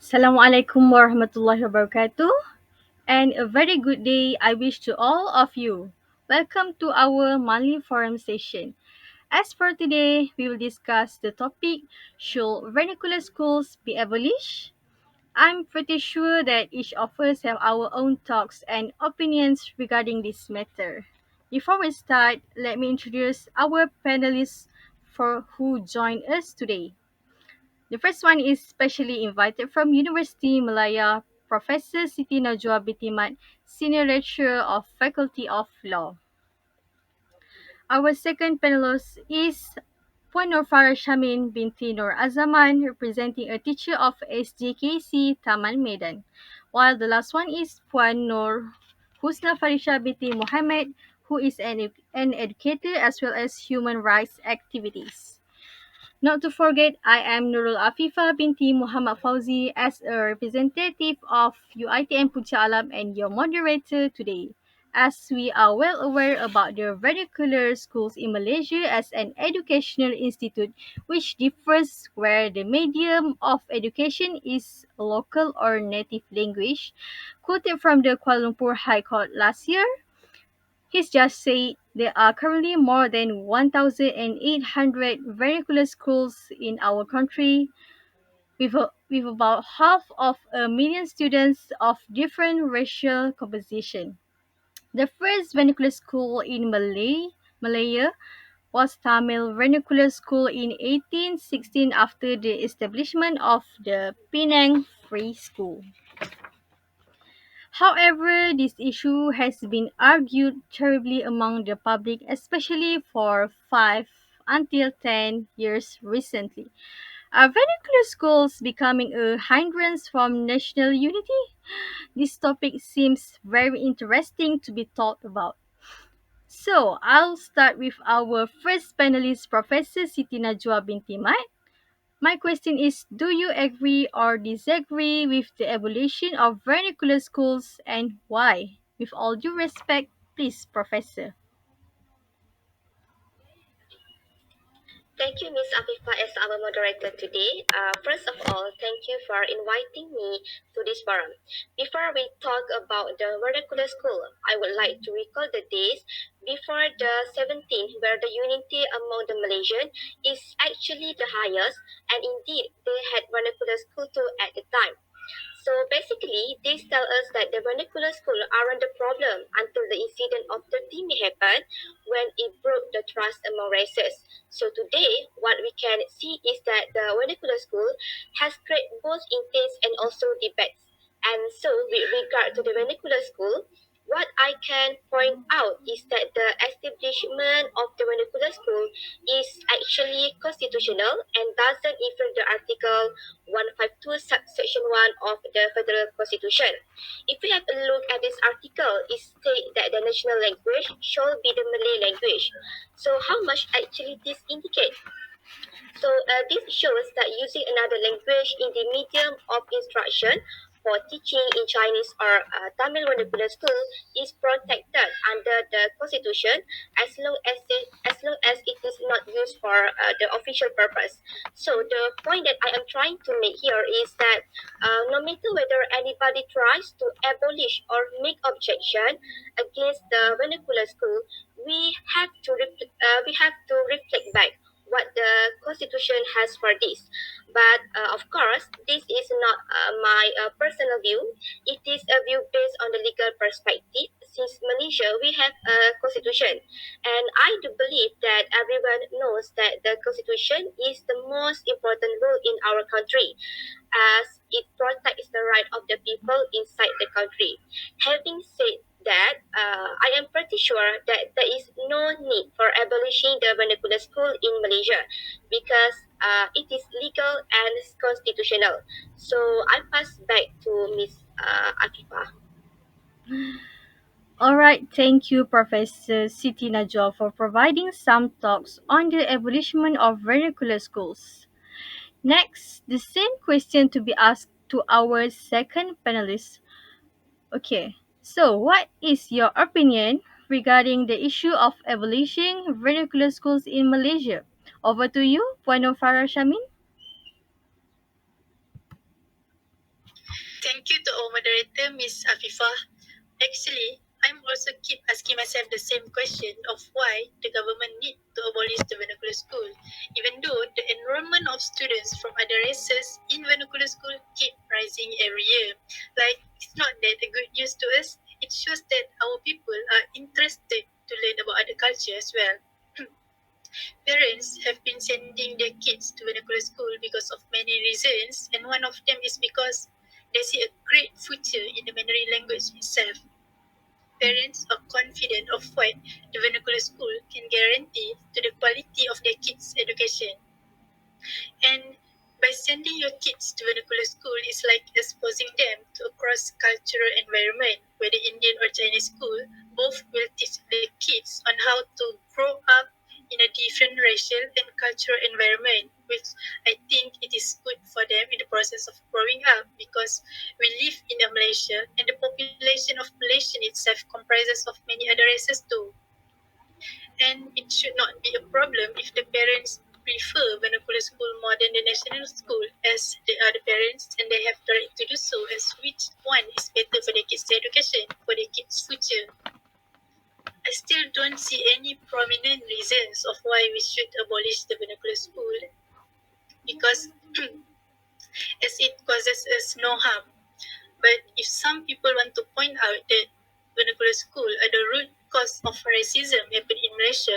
Assalamualaikum warahmatullahi wabarakatuh, and a very good day I wish to all of you. Welcome to our monthly forum session. As for today, we will discuss the topic: should vernacular schools be abolished? I'm pretty sure that each of us have our own thoughts and opinions regarding this matter. Before we start, let me introduce our panelists for who joined us today. The first one is specially invited from University Malaya, Professor Siti Najwa Bitimat, Senior Lecturer of Faculty of Law. Our second panelist is Puan Nur Farah Shamin binti Nur Azaman, representing a teacher of SJKC Taman Medan. While the last one is Puan Nur Husna Farisha binti Muhammad, who is an educator as well as human rights activities. Not to forget, I am Nurul Afifa binti Muhammad Fauzi as a representative of UITM Puja Alam and your moderator today. As we are well aware about the vernacular schools in Malaysia as an educational institute which differs where the medium of education is local or native language, quoted from the Kuala Lumpur High Court last year, he's just said there are currently more than 1,800 vernacular schools in our country with about half of a million students of different racial composition. The first vernacular school in Malaya was Tamil Vernacular School in 1816 after the establishment of the Penang Free School. However, this issue has been argued terribly among the public, especially for 5 until 10 years recently. Are vernacular schools becoming a hindrance from national unity? This topic seems very interesting to be thought about. So, I'll start with our first panelist, Professor Siti Najwa binti Mat. My question is, do you agree or disagree with the abolition of vernacular schools and why? With all due respect, please, Professor. Thank you, Ms. Afifa, as our moderator today. First of all, thank you for inviting me to this forum. Before we talk about the vernacular school, I would like to recall the days before the 17th, where the unity among the Malaysian is actually the highest, and indeed they had vernacular school too at the time. So basically, this tells us that the vernacular school aren't the problem until the incident of 30 may happen when it broke the trust among races. So today, what we can see is that the vernacular school has created both intense and also debates. And so with regard to the vernacular school, what I can point out is that the establishment of the vernacular school is actually constitutional and doesn't infringe the Article 152 subsection 1 of the Federal Constitution. If we have a look at this article, it states that the national language shall be the Malay language. So how much actually this indicates? So this shows that using another language in the medium of instruction for teaching in Chinese or Tamil vernacular school is protected under the Constitution as long as it is not used for the official purpose. So the point that I am trying to make here is that no matter whether anybody tries to abolish or make objection against the vernacular school, we have to reflect back what the constitution has for this. But of course, this is not my personal view. It is a view based on the legal perspective. Since Malaysia, we have a constitution, and I do believe that everyone knows that the constitution is the most important rule in our country, as it protects the right of the people inside the country. Having said that, I am pretty sure that there is no need for abolishing the vernacular school in Malaysia because it is legal and constitutional. So I pass back to Ms. Akifa. Alright, thank you, Professor Siti Najwa, for providing some talks on the abolition of vernacular schools. Next, the same question to be asked to our second panelist. Okay, so what is your opinion regarding the issue of abolishing vernacular schools in Malaysia? Over to you, Puan Farah Shamin. Thank you to our moderator, Miss Afifa. Actually, I'm also keep asking myself the same question of why the government need to abolish the vernacular school, even though the enrollment of students from other races in vernacular school keep rising every year. Like, it's not that a good news to us. It shows that our people are interested to learn about other cultures as well. Parents have been sending their kids to vernacular school because of many reasons, and one of them is because they see a great future in the Mandarin language itself. Parents are confident of what the vernacular school can guarantee to the quality of their kids' education. And by sending your kids to vernacular school is like exposing them to a cross-cultural environment where the Indian or Chinese school both will teach the kids on how to grow up in a different racial and cultural environment, which I think it is good for them in the process of growing up because we live in a Malaysia and the population of Malaysia itself comprises of many other races too. And it should not be a problem if the parents prefer vernacular school more than the national school, as they are the parents and they have the right to do so, as which one is better for their kids' education, for their kids' future. I still don't see any prominent reasons of why we should abolish the vernacular school because as it causes us no harm. But if some people want to point out that vernacular school are the root cause of racism happened in Malaysia,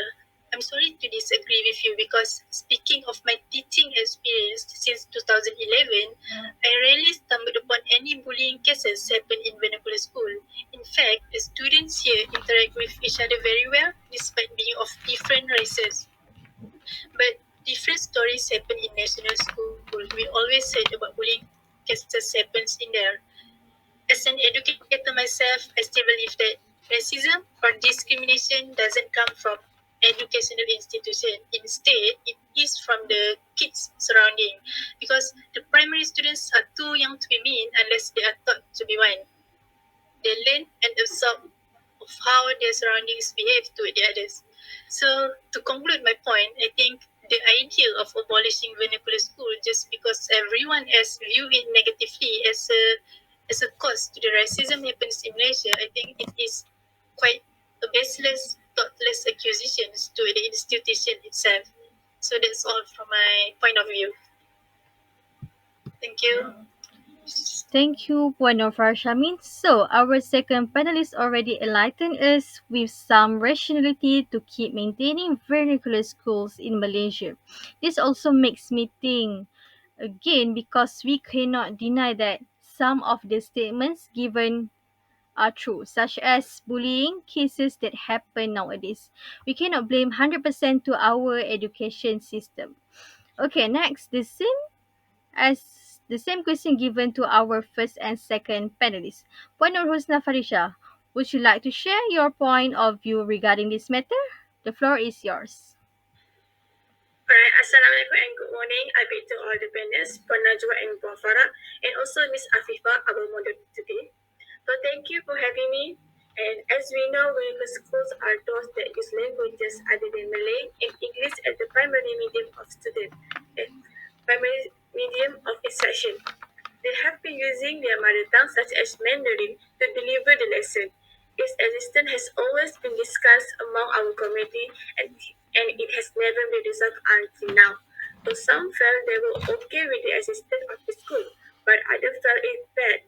I'm sorry to disagree with you because speaking of my teaching experience since 2011, I rarely stumbled upon any bullying cases happen in vernacular school. In fact, the students here interact with each other very well despite being of different races. But different stories happen in national school. We always heard about bullying cases happens in there. As an educator myself, I still believe that racism or discrimination doesn't come from educational institution. Instead, it is from the kids surrounding because the primary students are too young to be mean unless they are taught to be one. They learn and absorb of how their surroundings behave to the others. So to conclude my point, I think the idea of abolishing vernacular school just because everyone else view it negatively as a cause to the racism happens in Malaysia, I think it is quite a baseless, thoughtless accusations to the institution itself. So that's all from my point of view. Thank you. Thank you, Bueno Farshamin. So, our second panelist already enlightened us with some rationality to keep maintaining vernacular schools in Malaysia. This also makes me think again because we cannot deny that some of the statements given are true, such as bullying cases that happen nowadays. We cannot blame 100% to our education system. Okay, next, the same question given to our first and second panelists. Puan Nur Husna Farisha, would you like to share your point of view regarding this matter? The floor is yours. Alright, Assalamualaikum and good morning. I bid to all the panelists, Puan Najwa and Puan Farah, and also Miss Afifa, our moderator today. So thank you for having me. And as we know, medical schools are those that use languages other than Malay and English as the primary medium of student, eh, primary medium of instruction. They have been using their mother tongue, such as Mandarin, to deliver the lesson. Its existence has always been discussed among our community, and it has never been resolved until now. So some felt they were okay with the existence of the school, but others felt it bad,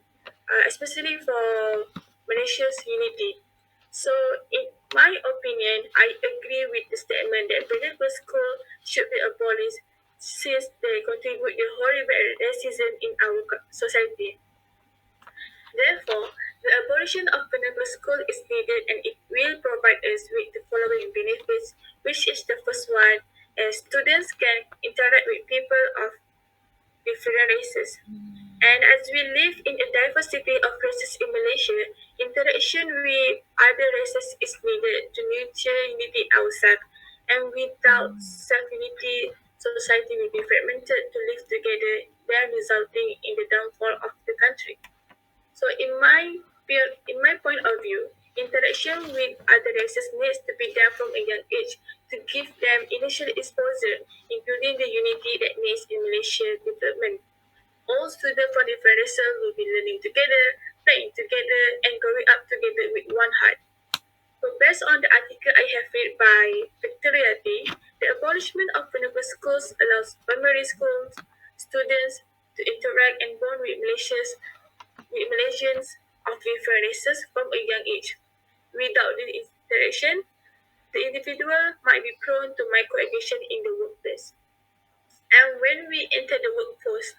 especially for Malaysia's unity. So, in my opinion, I agree with the statement that private school should be abolished since they contribute the horrible racism in our society. Therefore, the abolition of private school is needed and it will provide us with the following benefits, which is the first one, as students can interact with people of different races. And as we live in a diversity of races in Malaysia, interaction with other races is needed to nurture unity ourselves. And without self-unity, society will be fragmented to live together, then resulting in the downfall of the country. So in my point of view, interaction with other races needs to be done from a young age to give them initial exposure, including the unity that needs in Malaysia development. All students from different races will be learning together, playing together, and growing up together with one heart. So based on the article I have read by Victoria Day, the abolishment of vernacular schools allows primary schools students to interact and bond with Malaysians of different races from a young age. Without this interaction, the individual might be prone to microaggression in the workplace. And when we enter the workforce,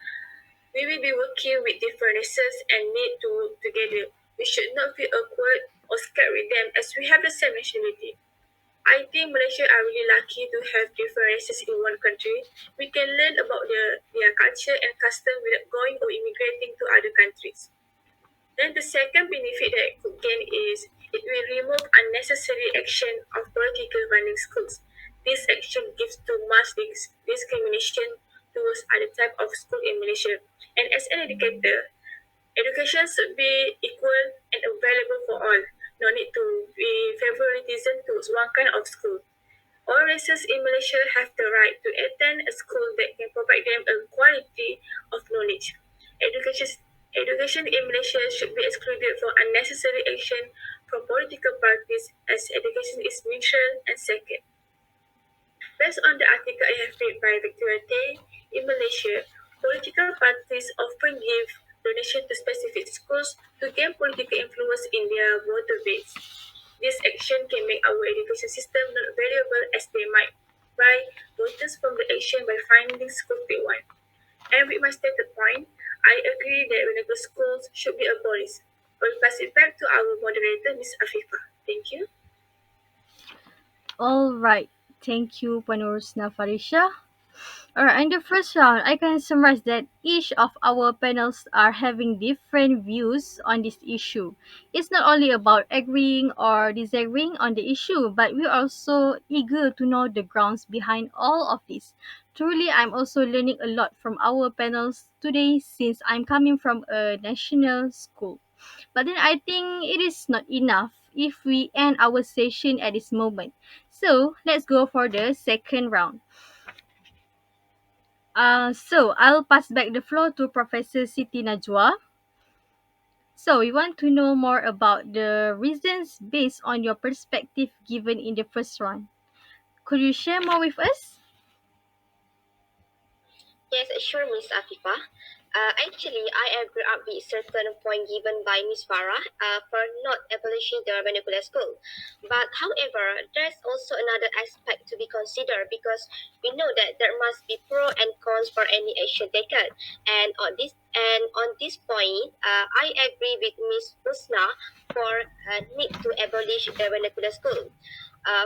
we will be working with different races and need to work together. We should not feel awkward or scared with them as we have the same nationality. I think Malaysia are really lucky to have different races in one country. We can learn about their culture and custom without going or immigrating to other countries. Then the second benefit that it could gain is it will remove unnecessary action of political running schools. This action gives too much discrimination towards other type of school in Malaysia. And as an educator, education should be equal and available for all. No need to be favoritism towards one kind of school. All races in Malaysia have the right to attend a school that can provide them a quality of knowledge. Education, education in Malaysia should be excluded from unnecessary action from political parties as education is neutral and sacred. Based on the article I have read by Victoria Tay, in Malaysia, political parties often give donation to specific schools to gain political influence in their voter base. This action can make our education system not valuable as they might buy voters from the action by finding schools they want. And with my stated point, I agree that renewable schools should be abolished. I will pass it back to our moderator, Ms. Afifa. Thank you. All right. Thank you, Panurusna Farisha. Alright, in the first round, I can summarize that each of our panels are having different views on this issue. It's not only about agreeing or disagreeing on the issue, but we're also eager to know the grounds behind all of this. Truly, I'm also learning a lot from our panels today since I'm coming from a national school. But then I think it is not enough if we end our session at this moment. So let's go for the second round. So I'll pass back the floor to Professor Siti Najwa. So we want to know more about the reasons based on your perspective given in the first round. Could you share more with us? Yes, sure, Miss Afifa. Actually, I agree up with certain point given by Miss Farah for not abolishing the vernacular school. But however, there's also another aspect to be considered because we know that there must be pro and cons for any action taken. And on this point, I agree with Miss Usna for need to abolish the vernacular school.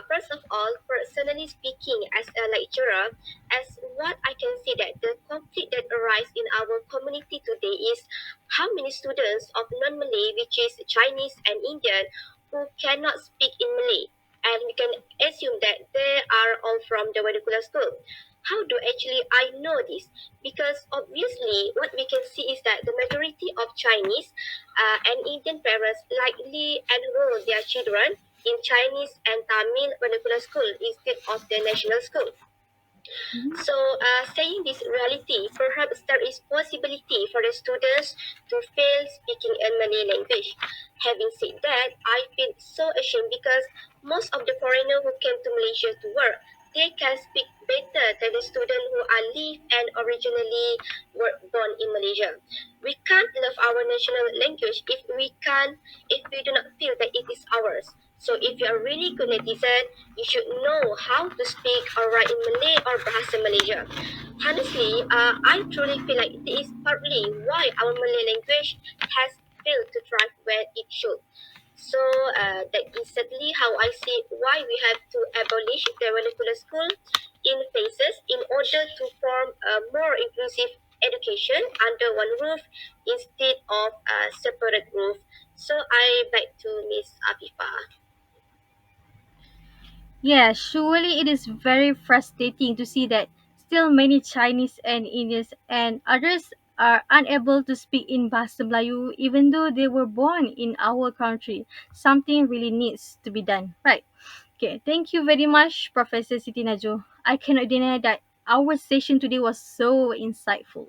First of all, personally speaking, as a lecturer, as what I can see that the conflict that arises in our community today is how many students of non-Malay, which is Chinese and Indian, who cannot speak in Malay. And we can assume that they are all from the vernacular school. How do actually I know this? Because obviously, what we can see is that the majority of Chinese and Indian parents likely enroll their children in Chinese and Tamil vernacular school instead of the national school. Mhm. So, saying this reality, perhaps there is possibility for the students to fail speaking a Malay language. Having said that, I feel so ashamed because most of the foreigners who came to Malaysia to work, they can speak better than the students who are live and originally were born in Malaysia. We can't love our national language if we do not feel that it is ours. So if you are really good netizen, you should know how to speak or write in Malay or Bahasa Malaysia. Honestly, I truly feel like this is partly why our Malay language has failed to thrive where it should. So that is certainly how I see why we have to abolish the vernacular school in phases in order to form a more inclusive education under one roof instead of a separate roof. So I back to Miss Afifa. Yeah, surely it is very frustrating to see that still many Chinese and Indians and others are unable to speak in Bahasa Melayu even though they were born in our country. Something really needs to be done, right? Okay, thank you very much, Professor Siti Najo. I cannot deny that our session today was so insightful.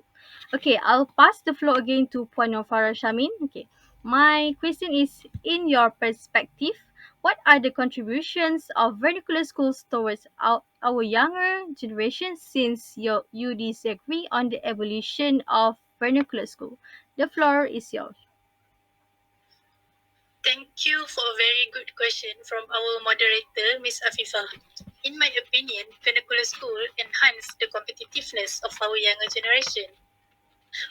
Okay, I'll pass the floor again to Puan Farah Shamin. Okay, my question is, in your perspective, what are the contributions of vernacular schools towards our younger generation since you disagree on the evolution of vernacular school? The floor is yours. Thank you for a very good question from our moderator, Ms. Afifa. In my opinion, vernacular school enhance the competitiveness of our younger generation.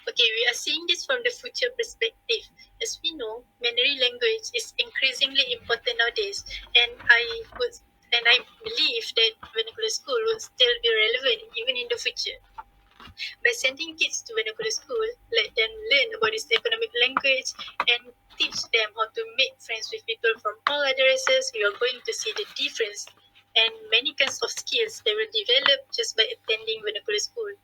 Okay, we are seeing this from the future perspective. As we know, Mandarin language is increasingly important nowadays, and I believe that vernacular school will still be relevant even in the future. By sending kids to vernacular school, let them learn about this economic language and teach them how to make friends with people from all other races. We are going to see the difference and many kinds of skills they will develop just by attending vernacular school.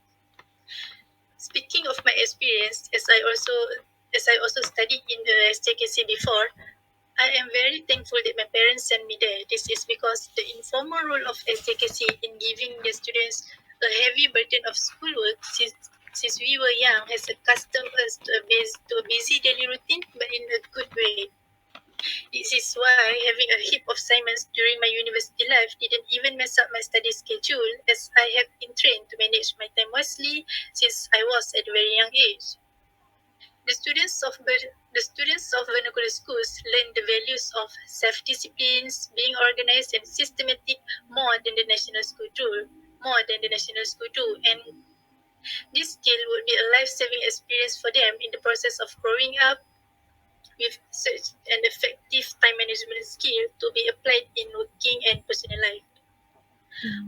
Speaking of my experience, as I also studied in the STKC before, I am very thankful that my parents sent me there. This is because the informal role of STKC in giving the students a heavy burden of schoolwork since we were young has accustomed us to a busy daily routine, but in a good way. This is why having a heap of assignments during my university life didn't even mess up my study schedule, as I have been trained to manage my time wisely since I was at a very young age. The students of vernacular schools learn the values of self-disciplines, being organized and systematic more than the national school do. More than the national school do, and this skill would be a life-saving experience for them in the process of growing up with such an effective time management skill to be applied in working and personal life.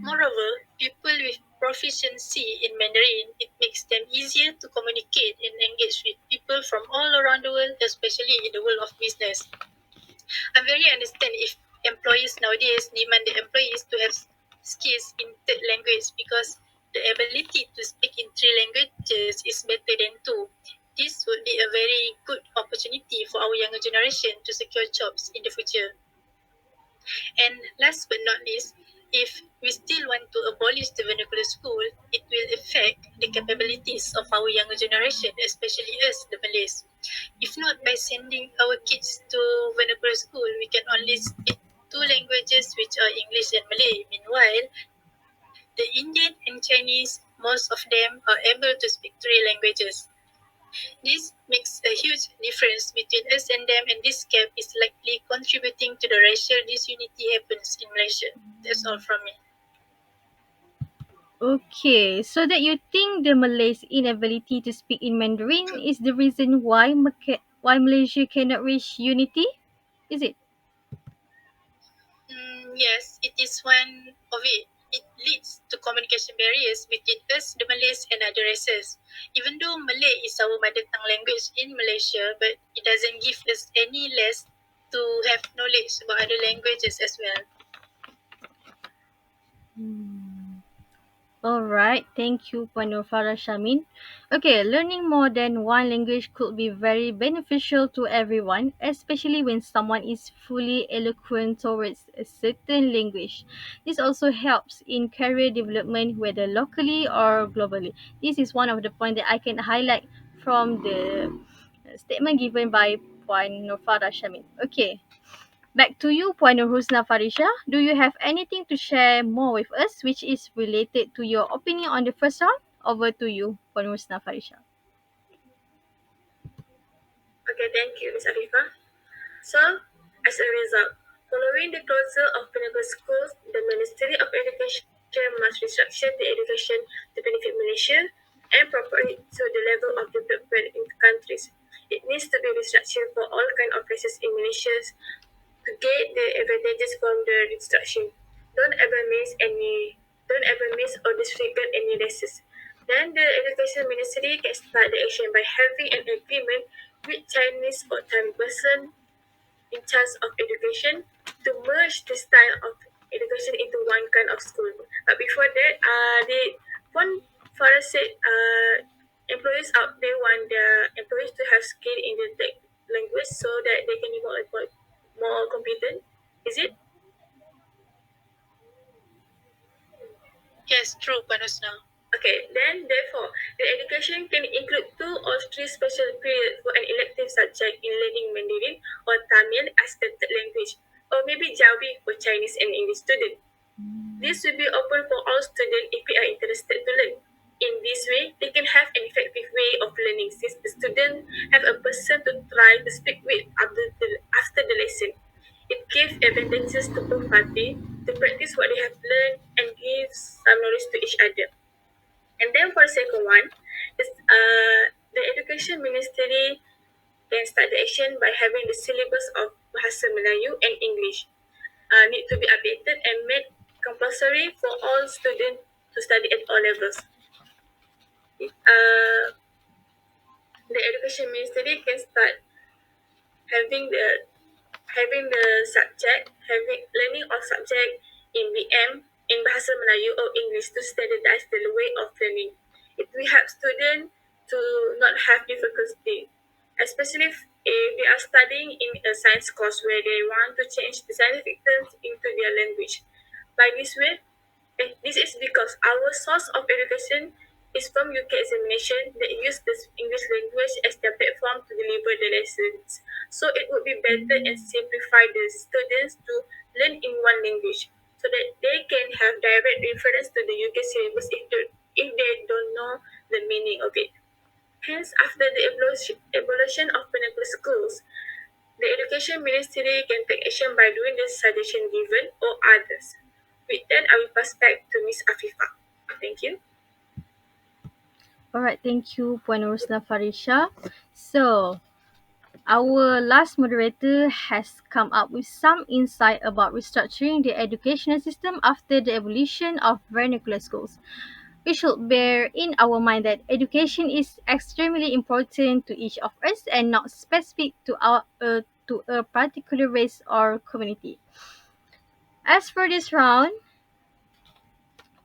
Moreover, people with proficiency in Mandarin, it makes them easier to communicate and engage with people from all around the world, especially in the world of business. I very understand if employees nowadays demand the employees to have skills in third language because the ability to speak in three languages is better than two. This would be a very good opportunity for our younger generation to secure jobs in the future. And last but not least, if we still want to abolish the vernacular school, it will affect the capabilities of our younger generation, especially us, the Malays. If not by sending our kids to vernacular school, we can only speak two languages, which are English and Malay. Meanwhile, the Indian and Chinese, most of them are able to speak three languages. This makes a huge difference between us and them, and this gap is likely contributing to the racial disunity happens in Malaysia. That's all from me. Okay, so that you think the Malays' inability to speak in Mandarin is the reason why Malaysia cannot reach unity? Is it? Yes, it is one of it. It leads to communication barriers between us, the Malays, and other races. Even though Malay is our mother tongue language in Malaysia, but it doesn't give us any less to have knowledge about other languages as well. All right, thank you, Panufara Shamin. Okay, learning more than one language could be very beneficial to everyone, especially when someone is fully eloquent towards a certain language. This also helps in career development, whether locally or globally. This is one of the points that I can highlight from the statement given by Puan Nufara Shamin. Okay, back to you, Puan Husna Farisha. Do you have anything to share more with us which is related to your opinion on the first round? Over to you, Puan Husna Farisha. Okay, thank you, Ms. Afifa. So, as a result, following the closure of Pinnacle schools, the Ministry of Education must restructure the education to benefit Malaysia and properly to the level of development in countries. It needs to be restructured for all kinds of races in Malaysia to get the advantages from the restructuring. Don't ever miss any don't ever miss or disregard any races. Then the Education Ministry can start the action by having an agreement with Chinese part-time person in charge of education to merge the style of education into one kind of school. But before that, they one father said employees out there want their employees to have skill in the tech language so that they can be more competent. Is it? Yes, true, Panusna. Okay, then therefore, the education can include 2 or 3 special periods for an elective subject in learning Mandarin or Tamil as the third language, or maybe Jawi for Chinese and English students. This will be open for all students if they are interested to learn. In this way, they can have an effective way of learning since the student have a person to try to speak with after the lesson. It gives advantages to both parties to practice what they have learned and gives some knowledge to each other. And then for the second one, is the education ministry can start the action by having the syllabus of Bahasa Melayu and English need to be updated and made compulsory for all students to study at all levels. The education ministry can start having the subject, having learning of subject in BM in Bahasa Melayu or English to standardize the way of learning. It will help students to not have difficulty, especially if they are studying in a science course where they want to change the scientific terms into their language. By this way, this is because our source of education is from UK examination that use the English language as their platform to deliver the lessons. So it would be better and simplify the students to learn in one language so that they can have direct reference to the UK syllabus if they don't know the meaning of it. Hence, after the evolution of vernacular schools, the Education Ministry can take action by doing the suggestion given or others. With that, I will pass back to Miss Afifa. Thank you. Alright, thank you, Puan Rosna Farisha. So, our last moderator has come up with some insight about restructuring the educational system after the abolition of vernacular schools. We should bear in our mind that education is extremely important to each of us and not specific to a particular race or community. As for this round,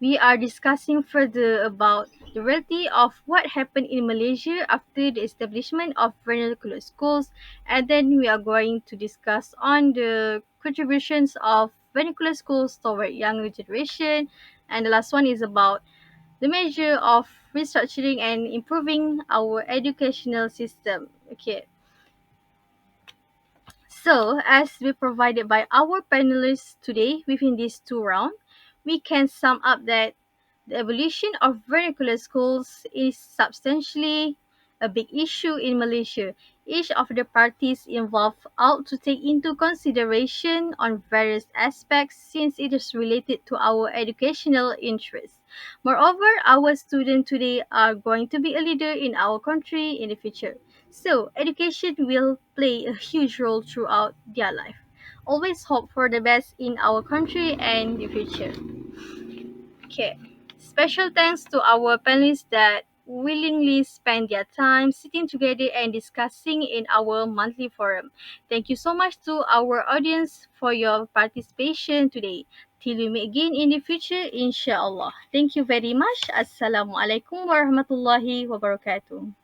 we are discussing further about the reality of what happened in Malaysia after the establishment of vernacular schools, and then we are going to discuss on the contributions of vernacular schools toward younger generation, and the last one is about the measure of restructuring and improving our educational system. Okay, so as we provided by our panelists today within these two rounds, we can sum up that the evolution of vernacular schools is substantially a big issue in Malaysia. Each of the parties involved ought to take into consideration on various aspects since it is related to our educational interests. Moreover, our students today are going to be a leader in our country in the future. So, education will play a huge role throughout their life. Always hope for the best in our country and the future. Okay. Special thanks to our panelists that willingly spend their time sitting together and discussing in our monthly forum. Thank you so much to our audience for your participation today. Till we meet again in the future, inshallah. Thank you very much. Assalamualaikum warahmatullahi wabarakatuh.